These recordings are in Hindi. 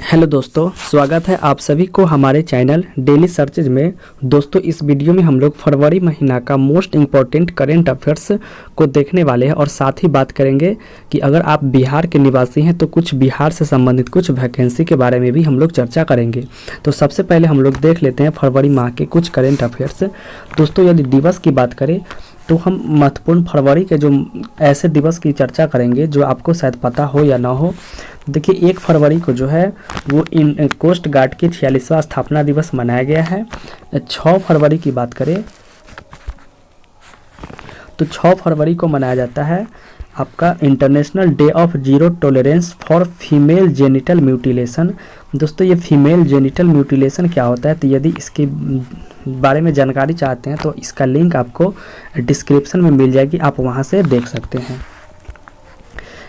हेलो दोस्तों, स्वागत है आप सभी को हमारे चैनल डेली सर्चेज में। दोस्तों, इस वीडियो में हम लोग फरवरी महीना का मोस्ट इम्पॉर्टेंट करेंट अफेयर्स को देखने वाले हैं और साथ ही बात करेंगे कि अगर आप बिहार के निवासी हैं तो कुछ बिहार से संबंधित कुछ वैकेंसी के बारे में भी हम लोग चर्चा करेंगे। तो सबसे पहले हम लोग देख लेते हैं फरवरी माह के कुछ करेंट अफेयर्स। दोस्तों, यदि दिवस की बात करें तो हम महत्वपूर्ण फरवरी के जो ऐसे दिवस की चर्चा करेंगे जो आपको शायद पता हो या ना हो। देखिए, 1 फरवरी को जो है वो कोस्ट गार्ड की 46वां स्थापना दिवस मनाया गया है। 6 फरवरी की बात करें तो 6 फरवरी को मनाया जाता है आपका international day of zero tolerance for female genital mutilation. दोस्तों, ये फीमेल जेनिटल म्यूटिलेशन क्या होता है, तो यदि इसके बारे में जानकारी चाहते हैं तो इसका लिंक आपको डिस्क्रिप्शन में मिल जाएगी, आप वहां से देख सकते हैं।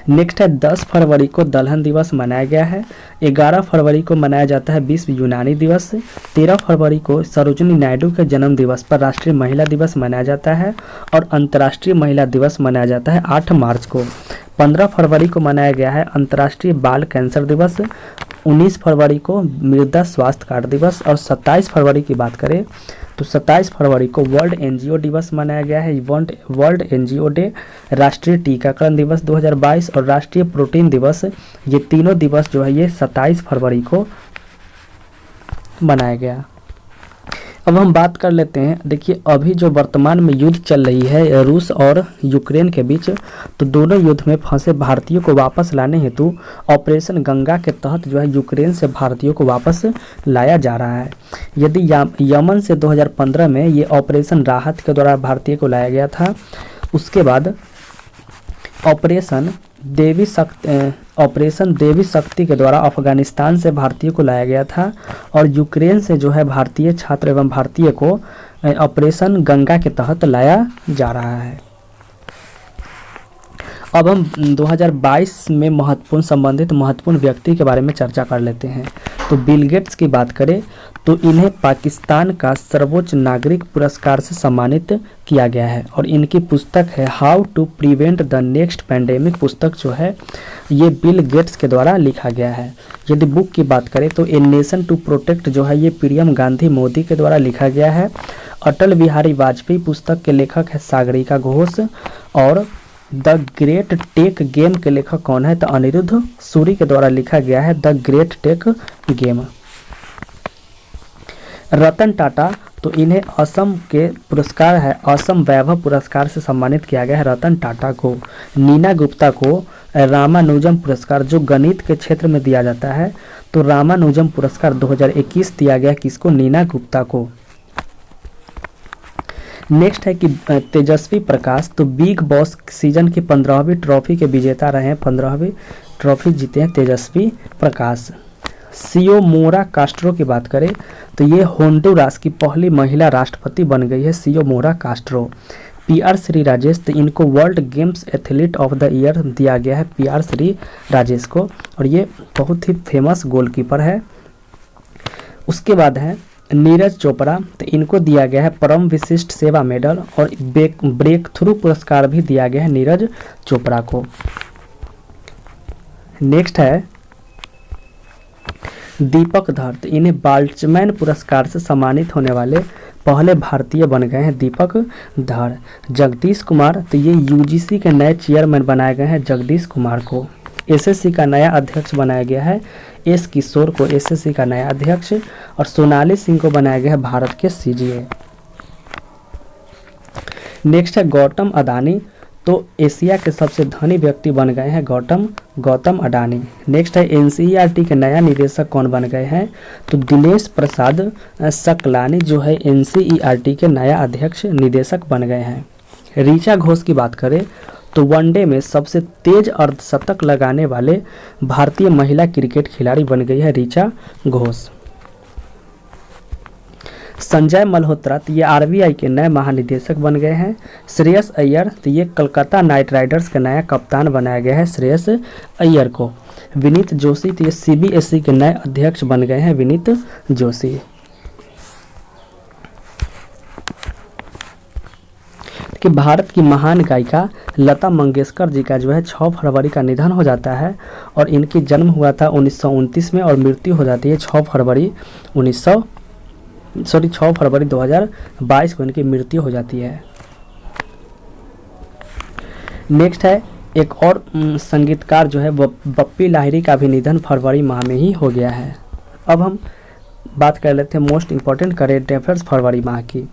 नेक्स्ट है 10 फरवरी को दलहन दिवस मनाया गया है। 11 फरवरी को मनाया जाता है विश्व यूनानी दिवस। 13 फरवरी को सरोजिनी नायडू के जन्म दिवस पर राष्ट्रीय महिला दिवस मनाया जाता है और अंतर्राष्ट्रीय महिला दिवस मनाया जाता है 8 मार्च को। 15 फरवरी को मनाया गया है अंतर्राष्ट्रीय बाल कैंसर दिवस। 19 फरवरी को मृदा स्वास्थ्य कार्ड दिवस और 27 फरवरी की बात करें तो 27 फरवरी को वर्ल्ड एनजीओ दिवस मनाया गया है। वर्ल्ड एनजीओ डे, राष्ट्रीय टीकाकरण दिवस 2022 और राष्ट्रीय प्रोटीन दिवस, ये तीनों दिवस जो है ये 27 फरवरी को मनाया गया। अब हम बात कर लेते हैं, देखिए अभी जो वर्तमान में युद्ध चल रही है रूस और यूक्रेन के बीच, तो दोनों युद्ध में फंसे भारतीयों को वापस लाने हेतु ऑपरेशन गंगा के तहत जो है यूक्रेन से भारतीयों को वापस लाया जा रहा है। यदि यमन से 2015 में ये ऑपरेशन राहत के द्वारा भारतीय को लाया गया था। उसके बाद ऑपरेशन देवी शक्ति के द्वारा अफगानिस्तान से भारतीय को लाया गया था और यूक्रेन से जो है भारतीय छात्र एवं भारतीय को ऑपरेशन गंगा के तहत लाया जा रहा है। अब हम 2022 में महत्वपूर्ण व्यक्ति के बारे में चर्चा कर लेते हैं। तो बिल गेट्स की बात करें तो इन्हें पाकिस्तान का सर्वोच्च नागरिक पुरस्कार से सम्मानित किया गया है और इनकी पुस्तक है how to prevent the next pandemic. पुस्तक जो है ये बिल गेट्स के द्वारा लिखा गया है। यदि बुक की बात करें तो ए नेशन टू प्रोटेक्ट जो है ये पीएम गांधी मोदी के द्वारा लिखा गया है। अटल बिहारी वाजपेयी पुस्तक के लेखक है सागरिका घोष और द ग्रेट टेक गेम के लेखक कौन है, तो अनिरुद्ध सूरी के द्वारा लिखा गया है the great take game. Ratan Tata, तो इन्हें असम के पुरस्कार है असम वैभव पुरस्कार से सम्मानित किया गया है रतन टाटा को। नीना गुप्ता को रामानुजम पुरस्कार जो गणित के क्षेत्र में दिया जाता है, तो रामानुजम पुरस्कार 2021 दिया गया किसको, नीना गुप्ता को। नेक्स्ट है कि तेजस्वी प्रकाश, तो बिग बॉस सीजन की 15वीं ट्रॉफी के विजेता रहे हैं, 15वीं ट्रॉफी जीते हैं तेजस्वी प्रकाश। सियोमोरा कास्ट्रो की बात करें तो ये होंडुरास की पहली महिला राष्ट्रपति बन गई है सियोमोरा कास्ट्रो। PR श्री राजेश, तो इनको world games athlete of the year दिया गया है PR श्री राजेश को और ये बहुत ही फेमस गोलकीपर है। उसके बाद है नीरज चोपड़ा, तो इनको दिया गया है परम विशिष्ट सेवा मेडल और ब्रेक थ्रू पुरस्कार भी दिया गया है नीरज चोपड़ा को। नेक्स्ट है दीपक धर, तो इन्हें बाल्चमैन पुरस्कार से सम्मानित होने वाले पहले भारतीय बन गए हैं दीपक धर। जगदीश कुमार, तो ये UGC के नए चेयरमैन बनाए गए हैं जगदीश कुमार को। SSC का नया अध्यक्ष बनाया गया है S किशोर को SSC का नया अध्यक्ष और सोनाली सिंह को बनाया गया है भारत के CGA। नेक्स्ट है गौतम अडानी, तो एशिया के सबसे धनी व्यक्ति बन गए हैं गौतम अडानी। नेक्स्ट है NCERT के नया निदेशक कौन बन गए हैं, तो दिनेश प्रसाद सकलानी जो है NCERT के नया अध्यक्ष निदेशक बन गए हैं। ऋचा घोष की बात करें तो वनडे में सबसे तेज अर्धशतक लगाने वाले भारतीय महिला क्रिकेट खिलाड़ी बन गई है ऋचा घोष। संजय मल्होत्रा, तो ये RBI के नए महानिदेशक बन गए हैं। श्रेयस अय्यर, तो ये कलकत्ता नाइट राइडर्स का नया कप्तान बनाया गया है श्रेयस अय्यर को। विनीत जोशी, तो ये CBSE के नए अध्यक्ष बन गए हैं विनीत जोशी। कि भारत की महान गायिका लता मंगेशकर जी का जो है 6 फरवरी का निधन हो जाता है और इनकी जन्म हुआ था 1929 में और मृत्यु हो जाती है 6 फरवरी 2022 को इनकी मृत्यु हो जाती है। नेक्स्ट है एक और संगीतकार जो है बप्पी लाहिरी का भी निधन फरवरी माह में ही हो गया है। अब हम बात कर लेते हैं मोस्ट इंपॉर्टेंट करेंट अफेयर्स फरवरी माह की।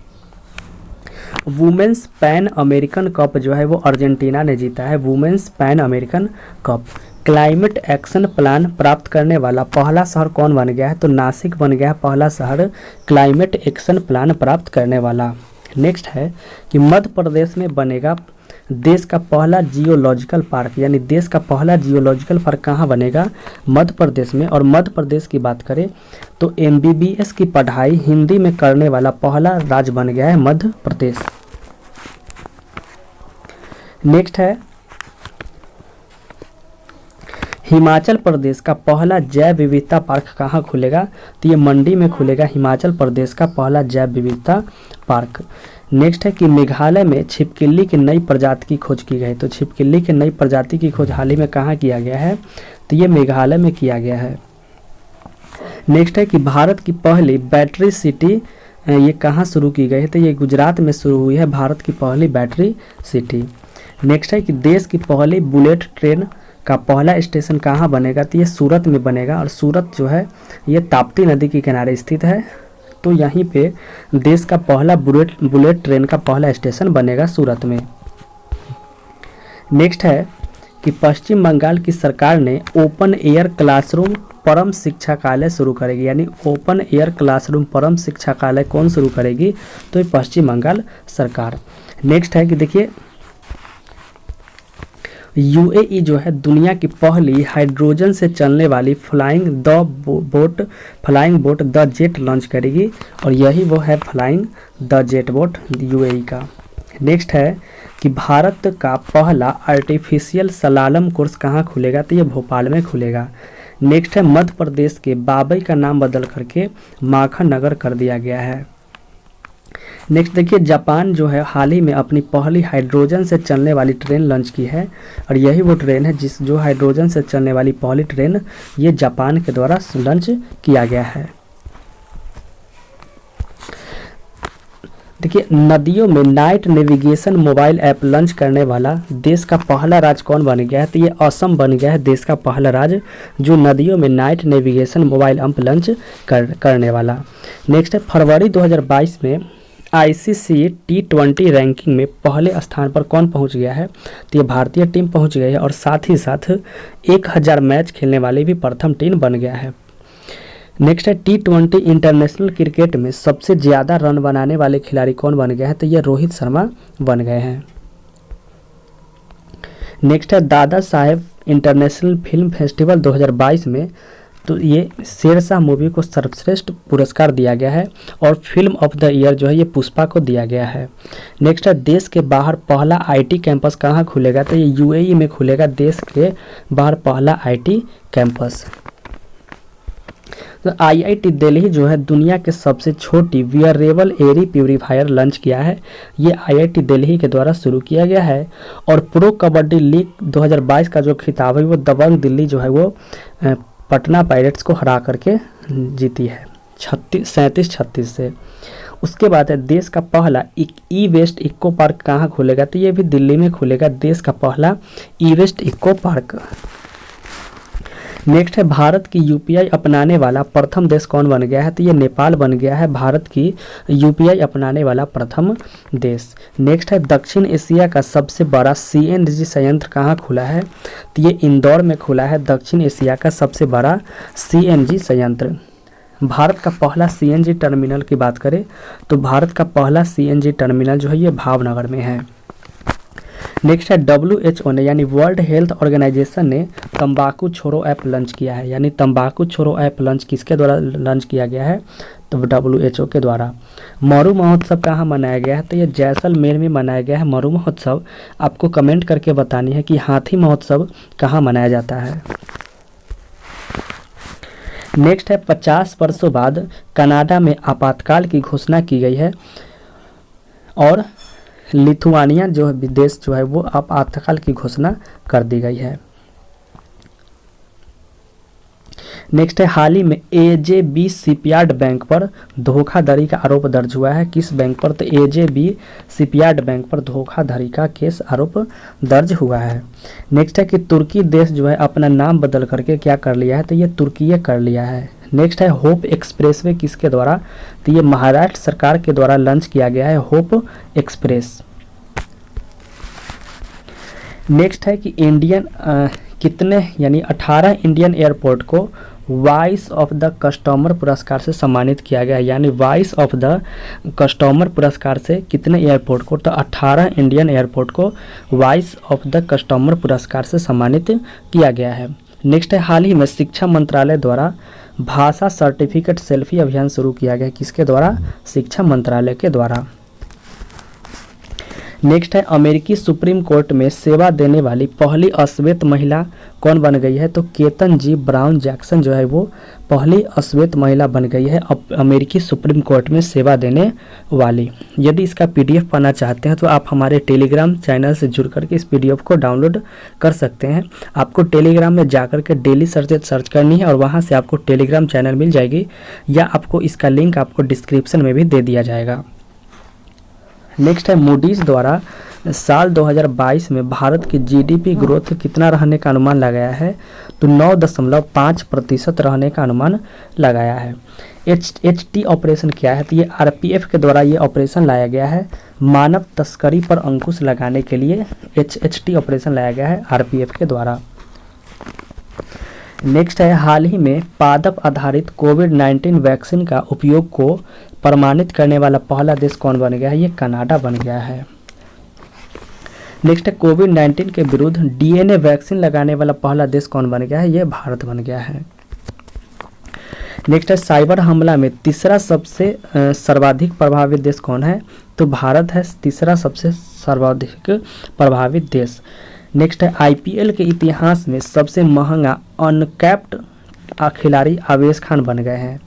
वुमेन्स पैन अमेरिकन कप जो है वो अर्जेंटीना ने जीता है। Women's Pan American cup. Climate action plan प्राप्त करने वाला पहला शहर कौन बन गया है? तो नासिक बन गया है पहला शहर क्लाइमेट एक्शन प्लान प्राप्त करने वाला। नेक्स्ट है कि मध्य प्रदेश में बनेगा देश का पहला जियोलॉजिकल पार्क, यानी देश का पहला जियोलॉजिकल पार्क कहाँ बनेगा? मध्य प्रदेश में। और मध्य प्रदेश की बात करें तो MBBS की पढ़ाई हिंदी में करने वाला पहला राज्य बन गया है मध्य प्रदेश। नेक्स्ट है हिमाचल प्रदेश का पहला जैव विविधता पार्क कहाँ खुलेगा? तो ये मंडी में खुलेगा हिमाचल प्रदेश का पहला जैव विविधता पार्क। नेक्स्ट है कि मेघालय में छिपकली की नई प्रजाति की खोज की गई। तो छिपकली की नई प्रजाति की खोज हाल ही में कहाँ किया गया है? तो ये मेघालय में किया गया है। नेक्स्ट है कि भारत की पहली बैटरी सिटी ये कहाँ शुरू की गई है? तो ये गुजरात में शुरू हुई है भारत की पहली बैटरी सिटी। नेक्स्ट है कि देश की पहली बुलेट ट्रेन का पहला स्टेशन कहाँ बनेगा? तो ये सूरत में बनेगा और सूरत जो है ये ताप्ती नदी के किनारे स्थित है। तो यहीं पे देश का पहला बुलेट ट्रेन का पहला स्टेशन बनेगा सूरत में। नेक्स्ट है कि पश्चिम बंगाल की सरकार ने ओपन एयर क्लासरूम परम शिक्षाकालय शुरू करेगी, यानी ओपन एयर क्लासरूम परम शिक्षाकालय कौन शुरू करेगी? तो ये पश्चिम बंगाल सरकार। नेक्स्ट है कि देखिए UAE जो है दुनिया की पहली हाइड्रोजन से चलने वाली flying boat the jet launch करेगी और यही वो है flying the jet boat UAE का। नेक्स्ट है कि भारत का पहला आर्टिफिशियल सलालम कोर्स कहाँ खुलेगा? तो ये भोपाल में खुलेगा। नेक्स्ट है मध्य प्रदेश के बाबई का नाम बदल करके माखन नगर कर दिया गया है। नेक्स्ट देखिए जापान जो है हाल ही में अपनी पहली हाइड्रोजन से चलने वाली ट्रेन लॉन्च की है और यही वो ट्रेन है जो हाइड्रोजन से चलने वाली पहली ट्रेन ये जापान के द्वारा लॉन्च किया गया है। देखिए नदियों में night navigation mobile app launch करने वाला देश का पहला राज्य कौन बन गया है? तो ये असम बन गया है देश का पहला राज्य जो नदियों में night navigation mobile app launch करने वाला। नेक्स्ट है फरवरी 2022 में ICC T20 रैंकिंग में पहले स्थान पर कौन पहुंच गया है? तो ये भारतीय टीम पहुंच गई है और साथ ही साथ 1000 मैच खेलने वाली भी प्रथम टीम बन गया है। नेक्स्ट है T20 इंटरनेशनल क्रिकेट में सबसे ज़्यादा रन बनाने वाले खिलाड़ी कौन बन गया है? तो ये रोहित शर्मा बन गए हैं। नेक्स्ट है Dada Saheb international film festival 2022 में तो ये शेरशाह मूवी को सर्वश्रेष्ठ पुरस्कार दिया गया है और फिल्म ऑफ द ईयर जो है ये पुष्पा को दिया गया है। नेक्स्ट है देश के बाहर पहला IT कैंपस कहाँ खुलेगा? तो ये UAE में खुलेगा देश के बाहर पहला IT कैंपस। तो IIT दिल्ली जो है दुनिया के सबसे छोटी वियरेबल एयर प्यूरीफायर लॉन्च किया है। ये IIT दिल्ली के द्वारा शुरू किया गया है और प्रो कबड्डी लीग 2022 का जो खिताब है वो दबंग दिल्ली जो है वो पटना पायरेट्स को हरा करके जीती है 37-36 से। उसके बाद है देश का पहला ई-वेस्ट इको पार्क कहाँ खुलेगा? तो ये भी दिल्ली में खुलेगा देश का पहला ई-वेस्ट इको पार्क। नेक्स्ट है भारत की UPI अपनाने वाला प्रथम देश कौन बन गया है? तो ये नेपाल बन गया है भारत की UPI अपनाने वाला प्रथम देश। नेक्स्ट है दक्षिण एशिया का सबसे बड़ा CNG संयंत्र कहाँ खुला है? तो ये इंदौर में खुला है दक्षिण एशिया का सबसे बड़ा CNG संयंत्र। भारत का पहला CNG टर्मिनल की बात करें तो भारत का पहला CNG टर्मिनल जो है ये भावनगर में है। नेक्स्ट है WHO ने यानी वर्ल्ड हेल्थ ऑर्गेनाइजेशन ने तंबाकू छोड़ो ऐप लॉन्च किया है, यानी तंबाकू छोड़ो ऐप लॉन्च किसके द्वारा लॉन्च किया गया है? तो WHO के द्वारा। मरु महोत्सव कहाँ मनाया गया है? तो ये जैसलमेर में मनाया गया है मरु महोत्सव। आपको कमेंट करके बतानी है कि हाथी महोत्सव कहाँ मनाया जाता है। नेक्स्ट है 50 वर्षों बाद कनाडा में आपातकाल की घोषणा की गई है और लिथुआनिया जो है देश जो है वो आपातकाल की घोषणा कर दी गई है। नेक्स्ट है, हाल ही में एजेबी शिपयार्ड बैंक पर धोखाधड़ी का आरोप दर्ज हुआ है। किस बैंक पर? तो एजेबी शिपयार्ड बैंक पर धोखाधड़ी का केस आरोप दर्ज हुआ है। नेक्स्ट है कि तुर्की देश जो है अपना नाम बदल करके क्या कर लिया है? तो ये तुर्की कर लिया है। नेक्स्ट है, होप एक्सप्रेसवे किसके द्वारा? तो ये महाराष्ट्र सरकार के द्वारा लॉन्च किया गया है होप एक्सप्रेस। नेक्स्ट है कि इंडियन कितने यानी 18 इंडियन एयरपोर्ट को वॉइस ऑफ द कस्टमर पुरस्कार से सम्मानित किया गया है। यानी वॉइस ऑफ द कस्टमर पुरस्कार से कितने एयरपोर्ट को? तो 18 इंडियन एयरपोर्ट को वॉइस ऑफ द कस्टमर पुरस्कार से सम्मानित किया गया है। नेक्स्ट है, हाल ही में शिक्षा मंत्रालय द्वारा भाषा सर्टिफिकेट सेल्फी अभियान शुरू किया गया है। किसके द्वारा? शिक्षा मंत्रालय के द्वारा। नेक्स्ट है, अमेरिकी सुप्रीम कोर्ट में सेवा देने वाली पहली अश्वेत महिला कौन बन गई है? तो केतन जी ब्राउन जैक्सन जो है वो पहली अश्वेत महिला बन गई है अमेरिकी सुप्रीम कोर्ट में सेवा देने वाली। यदि इसका पीडीएफ पाना चाहते हैं तो आप हमारे टेलीग्राम चैनल से जुड़ करके इस पीडीएफ को डाउनलोड कर सकते हैं। आपको टेलीग्राम में जाकर के डेली सर्च करनी है और वहाँ से आपको टेलीग्राम चैनल मिल जाएगी, या आपको इसका लिंक आपको डिस्क्रिप्शन में भी दे दिया जाएगा। नेक्स्ट है, मूडीज द्वारा साल 2022 में भारत की जीडीपी ग्रोथ कितना रहने का अनुमान लगाया है? तो 9.5% रहने का अनुमान लगाया है। HT ऑपरेशन क्या है? तो ये आरपीएफ के द्वारा ये ऑपरेशन लाया गया है। मानव तस्करी पर अंकुश लगाने के लिए HT ऑपरेशन लाया गया है आरपीएफ के द्वारा। नेक्स्ट है, हाल ही में पादप आधारित कोविड-19 वैक्सीन का उपयोग को प्रमाणित करने वाला पहला देश कौन बन गया है? ये कनाडा बन गया है। नेक्स्ट है, कोविड-19 के विरुद्ध डीएनए वैक्सीन लगाने वाला पहला देश कौन बन गया है? ये भारत बन गया है। नेक्स्ट है, साइबर हमला में तीसरा सबसे सर्वाधिक प्रभावित देश कौन है? तो भारत है तीसरा सबसे सर्वाधिक प्रभावित देश। नेक्स्ट है, आईपीएल के इतिहास में सबसे महंगा अनकैप्ड खिलाड़ी आवेश खान बन गए हैं।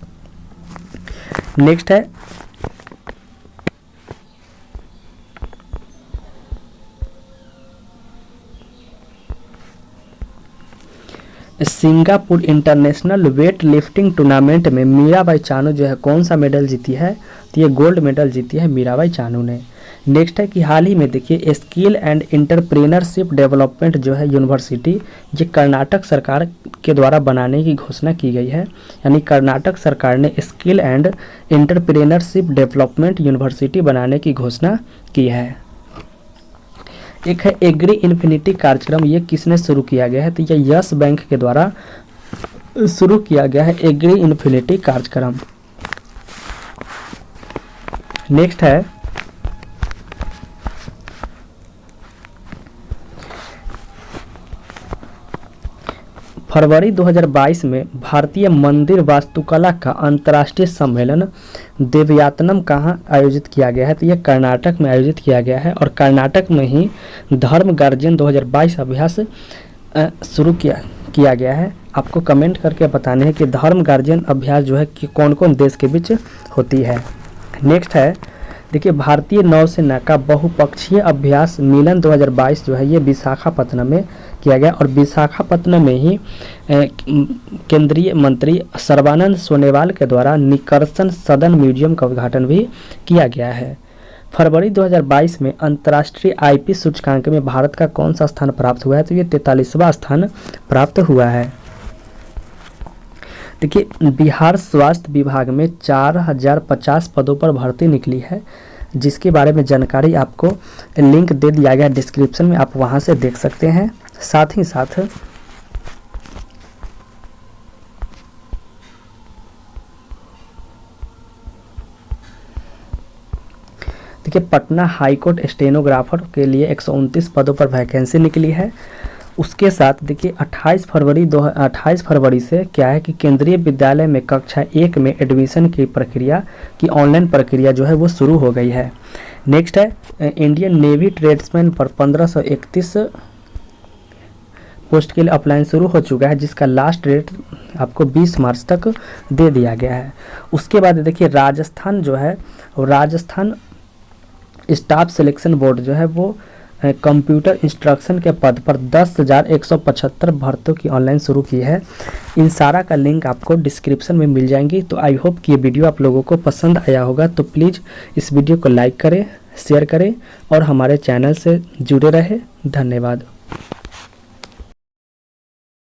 नेक्स्ट है, Singapore international weight lifting tournament में मीराबाई चानू जो है कौन सा मेडल जीती है? तो ये गोल्ड मेडल जीती है मीराबाई चानू ने। नेक्स्ट है कि हाल ही में देखिए स्किल एंड एंटरप्रेन्योरशिप डेवलपमेंट जो है यूनिवर्सिटी, ये कर्नाटक सरकार के द्वारा बनाने की घोषणा की गई है। यानी कर्नाटक सरकार ने skill and entrepreneurship development university बनाने की घोषणा की है। एक है एग्री इन्फिनिटी कार्यक्रम, ये किसने शुरू किया गया है? तो ये यस बैंक के द्वारा शुरू किया गया है एग्री इन्फिनिटी कार्यक्रम। नेक्स्ट है, फरवरी 2022 में भारतीय मंदिर वास्तुकला का अंतर्राष्ट्रीय सम्मेलन देवयातनम कहाँ आयोजित किया गया है? तो ये कर्नाटक में आयोजित किया गया है और कर्नाटक में ही धर्म गार्जियन 2022 अभ्यास शुरू किया गया है। आपको कमेंट करके बताने हैं कि धर्म गार्जियन अभ्यास जो है कि कौन कौन देश के बीच होती है। नेक्स्ट है, देखिए भारतीय नौसेना का बहुपक्षीय अभ्यास मिलन 2022 जो है ये विशाखापत्तनम में किया गया और विशाखापत्तनम में ही केंद्रीय मंत्री सर्बानंद सोनोवाल के द्वारा निकर्षण सदन म्यूजियम का उद्घाटन भी किया गया है। फरवरी 2022 में अंतर्राष्ट्रीय आईपी सूचकांक में भारत का कौन सा स्थान प्राप्त हुआ है? तो ये 43वां स्थान प्राप्त हुआ है। देखिए बिहार स्वास्थ्य विभाग में 4050 पदों पर भर्ती निकली है, जिसके बारे में जानकारी आपको लिंक दे दिया गया है डिस्क्रिप्शन में, आप वहां से देख सकते हैं। साथ ही साथ देखिए पटना हाईकोर्ट स्टेनोग्राफर के लिए 129 पदों पर वैकेंसी निकली है। उसके साथ देखिए 28 फरवरी से क्या है कि केंद्रीय विद्यालय में कक्षा 1 में एडमिशन की प्रक्रिया की ऑनलाइन प्रक्रिया जो है वो शुरू हो गई है। नेक्स्ट है इंडियन नेवी ट्रेड्समैन पर 1531 पोस्ट के लिए अप्लाई शुरू हो चुका है, जिसका लास्ट डेट आपको 20 मार्च तक दे दिया गया है। उसके बाद देखिए राजस्थान जो है, राजस्थान स्टाफ सिलेक्शन बोर्ड जो है वो कंप्यूटर इंस्ट्रक्शन के पद पर 10,175 भर्तियों की ऑनलाइन शुरू की है। इन सारा का लिंक आपको डिस्क्रिप्शन में मिल जाएंगी। तो आई होप कि ये वीडियो आप लोगों को पसंद आया होगा। तो प्लीज़ इस वीडियो को लाइक करें, शेयर करें और हमारे चैनल से जुड़े रहें। धन्यवाद।